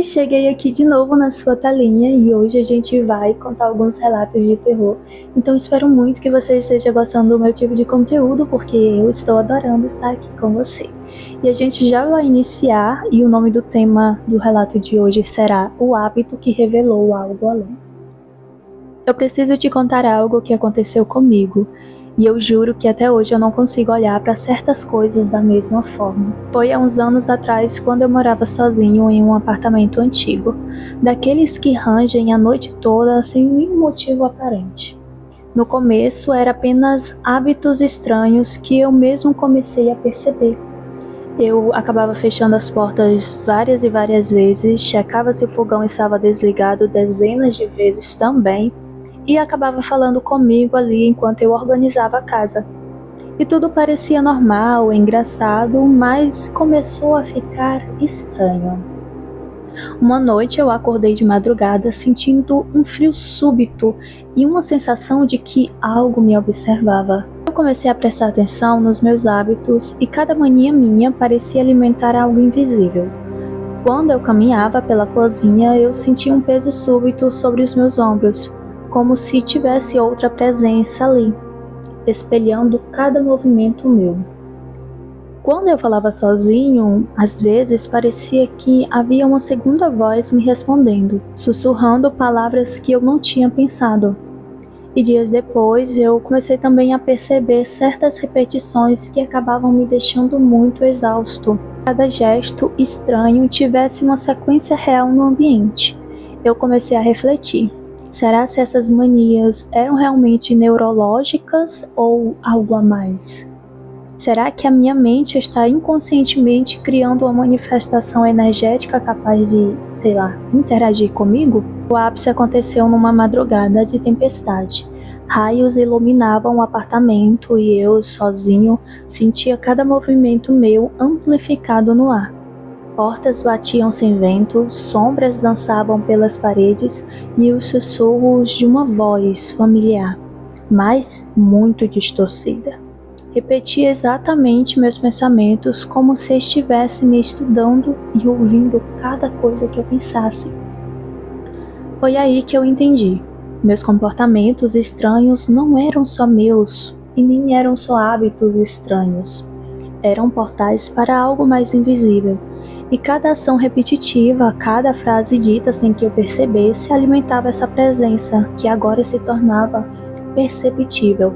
Oi, cheguei aqui de novo na sua telinha e hoje a gente vai contar alguns relatos de terror. Então espero muito que você esteja gostando do meu tipo de conteúdo, porque eu estou adorando estar aqui com você. E a gente já vai iniciar e o nome do tema do relato de hoje será O Hábito que Revelou Algo Além. Eu preciso te contar algo que aconteceu comigo. E eu juro que até hoje eu não consigo olhar para certas coisas da mesma forma. Foi há uns anos atrás, quando eu morava sozinho em um apartamento antigo, daqueles que rangem a noite toda sem nenhum motivo aparente. No começo era apenas hábitos estranhos que eu mesmo comecei a perceber. Eu acabava fechando as portas várias e várias vezes, checava se o fogão estava desligado dezenas de vezes também, e acabava falando comigo ali enquanto eu organizava a casa. E tudo parecia normal, engraçado, mas começou a ficar estranho. Uma noite eu acordei de madrugada sentindo um frio súbito e uma sensação de que algo me observava. Eu comecei a prestar atenção nos meus hábitos e cada mania minha parecia alimentar algo invisível. Quando eu caminhava pela cozinha, eu sentia um peso súbito sobre os meus ombros, como se tivesse outra presença ali, espelhando cada movimento meu. Quando eu falava sozinho, às vezes parecia que havia uma segunda voz me respondendo, sussurrando palavras que eu não tinha pensado. E dias depois, eu comecei também a perceber certas repetições que acabavam me deixando muito exausto. Cada gesto estranho tivesse uma sequência real no ambiente. Eu comecei a refletir. Será se essas manias eram realmente neurológicas ou algo a mais? Será que a minha mente está inconscientemente criando uma manifestação energética capaz de, interagir comigo? O ápice aconteceu numa madrugada de tempestade. Raios iluminavam o apartamento e eu, sozinho, sentia cada movimento meu amplificado no ar. Portas batiam sem vento, sombras dançavam pelas paredes e os sussurros de uma voz familiar, mas muito distorcida. Repetia exatamente meus pensamentos como se estivesse me estudando e ouvindo cada coisa que eu pensasse. Foi aí que eu entendi. Meus comportamentos estranhos não eram só meus e nem eram só hábitos estranhos. Eram portais para algo mais invisível. E cada ação repetitiva, cada frase dita sem que eu percebesse, alimentava essa presença, que agora se tornava perceptível.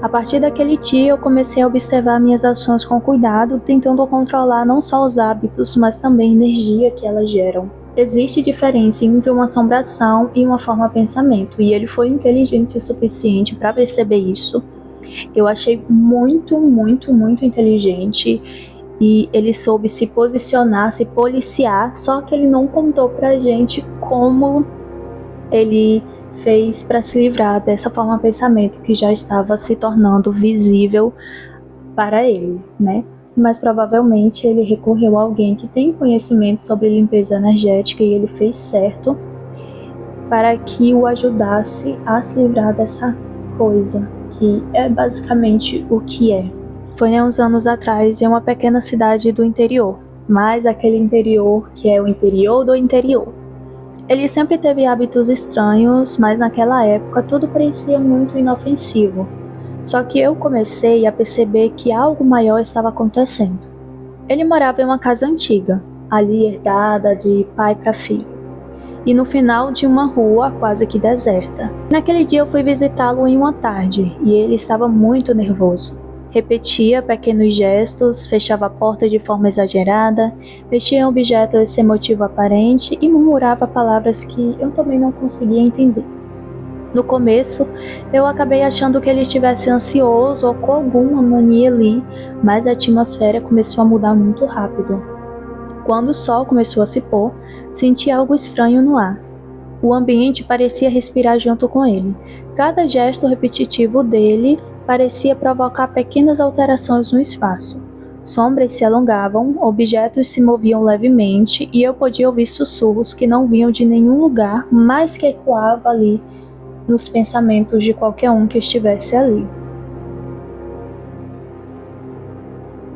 A partir daquele dia, eu comecei a observar minhas ações com cuidado, tentando controlar não só os hábitos, mas também a energia que elas geram. Existe diferença entre uma assombração e uma forma de pensamento, e ele foi inteligente o suficiente para perceber isso. Eu achei muito inteligente. E ele soube se posicionar, se policiar, só que ele não contou pra gente como ele fez para se livrar dessa forma de pensamento que já estava se tornando visível para ele, né? Mas provavelmente ele recorreu a alguém que tem conhecimento sobre limpeza energética e ele fez certo para que o ajudasse a se livrar dessa coisa, que é basicamente o que é. Foi há uns anos atrás em uma pequena cidade do interior, mas aquele interior que é o interior do interior. Ele sempre teve hábitos estranhos, mas naquela época tudo parecia muito inofensivo. Só que eu comecei a perceber que algo maior estava acontecendo. Ele morava em uma casa antiga, ali herdada de pai para filho, e no final de uma rua quase que deserta. Naquele dia eu fui visitá-lo em uma tarde, e ele estava muito nervoso. Repetia pequenos gestos, fechava a porta de forma exagerada, mexia em objetos sem motivo aparente e murmurava palavras que eu também não conseguia entender. No começo, eu acabei achando que ele estivesse ansioso ou com alguma mania ali, mas a atmosfera começou a mudar muito rápido. Quando o sol começou a se pôr, senti algo estranho no ar. O ambiente parecia respirar junto com ele. Cada gesto repetitivo dele parecia provocar pequenas alterações no espaço. Sombras se alongavam, objetos se moviam levemente e eu podia ouvir sussurros que não vinham de nenhum lugar, mas que ecoavam ali nos pensamentos de qualquer um que estivesse ali.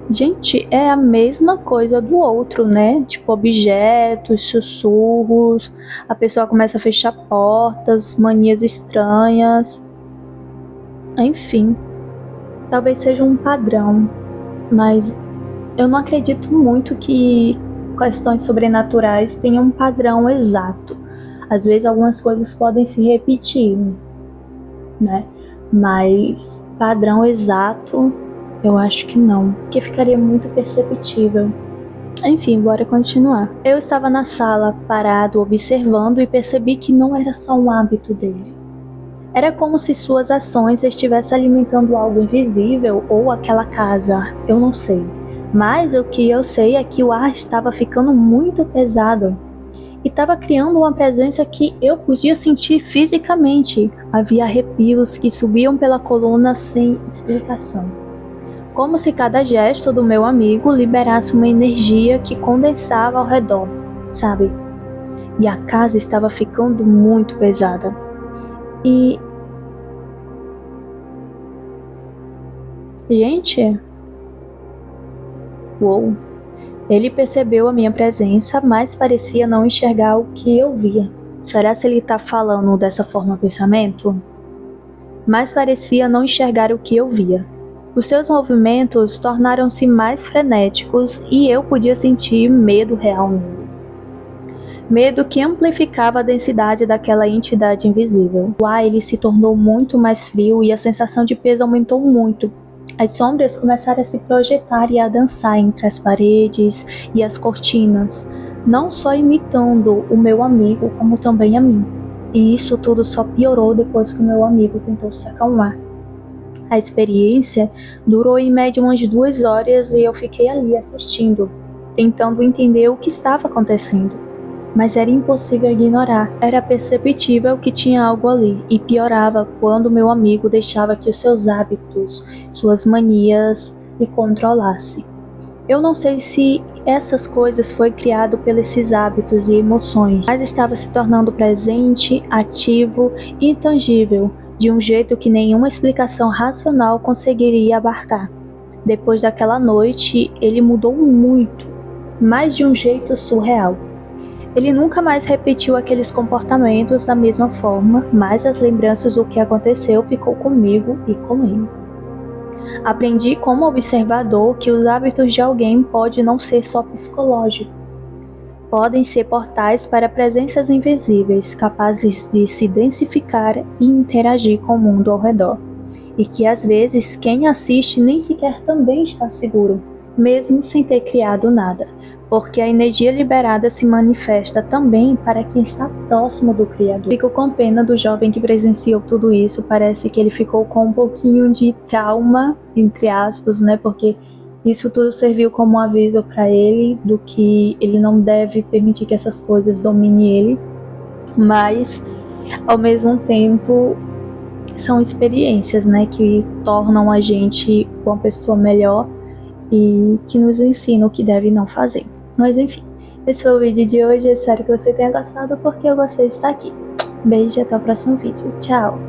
Gente, é a mesma coisa do outro, né? Tipo, objetos, sussurros, a pessoa começa a fechar portas, manias estranhas, enfim. Talvez seja um padrão, mas eu não acredito muito que questões sobrenaturais tenham um padrão exato. Às vezes algumas coisas podem se repetir, né? Mas padrão exato, eu acho que não, porque ficaria muito perceptível. Enfim, bora continuar. Eu estava na sala, parado, observando e percebi que não era só um hábito dele. Era como se suas ações estivessem alimentando algo invisível ou aquela casa, eu não sei. Mas o que eu sei é que o ar estava ficando muito pesado e estava criando uma presença que eu podia sentir fisicamente. Havia arrepios que subiam pela coluna sem explicação. Como se cada gesto do meu amigo liberasse uma energia que condensava ao redor, sabe? E a casa estava ficando muito pesada. E... gente... uou! Ele percebeu a minha presença, mas parecia não enxergar o que eu via. Será se ele está falando dessa forma pensamento? Mas parecia não enxergar o que eu via. Os seus movimentos tornaram-se mais frenéticos e eu podia sentir medo real nele. Medo que amplificava a densidade daquela entidade invisível. O ar ele se tornou muito mais frio e a sensação de peso aumentou muito. As sombras começaram a se projetar e a dançar entre as paredes e as cortinas, não só imitando o meu amigo, como também a mim. E isso tudo só piorou depois que o meu amigo tentou se acalmar. A experiência durou em média umas 2 horas e eu fiquei ali assistindo, tentando entender o que estava acontecendo. Mas era impossível ignorar. Era perceptível que tinha algo ali, e piorava quando meu amigo deixava que os seus hábitos, suas manias, lhe controlassem. Eu não sei se essas coisas foi criado pelos esses hábitos e emoções, mas estava se tornando presente, ativo e intangível, de um jeito que nenhuma explicação racional conseguiria abarcar. Depois daquela noite, ele mudou muito, mas de um jeito surreal. Ele nunca mais repetiu aqueles comportamentos da mesma forma, mas as lembranças do que aconteceu ficou comigo e com ele. Aprendi como observador que os hábitos de alguém podem não ser só psicológicos. Podem ser portais para presenças invisíveis, capazes de se densificar e interagir com o mundo ao redor. E que às vezes quem assiste nem sequer também está seguro, mesmo sem ter criado nada. Porque a energia liberada se manifesta também para quem está próximo do Criador. Fico com pena do jovem que presenciou tudo isso, parece que ele ficou com um pouquinho de trauma, entre aspas, né? Porque isso tudo serviu como um aviso para ele do que ele não deve permitir que essas coisas dominem ele, mas ao mesmo tempo são experiências, né, que tornam a gente uma pessoa melhor e que nos ensinam o que deve não fazer. Mas enfim, esse foi o vídeo de hoje, espero que você tenha gostado porque eu gostei de estar aqui. Beijo e até o próximo vídeo. Tchau!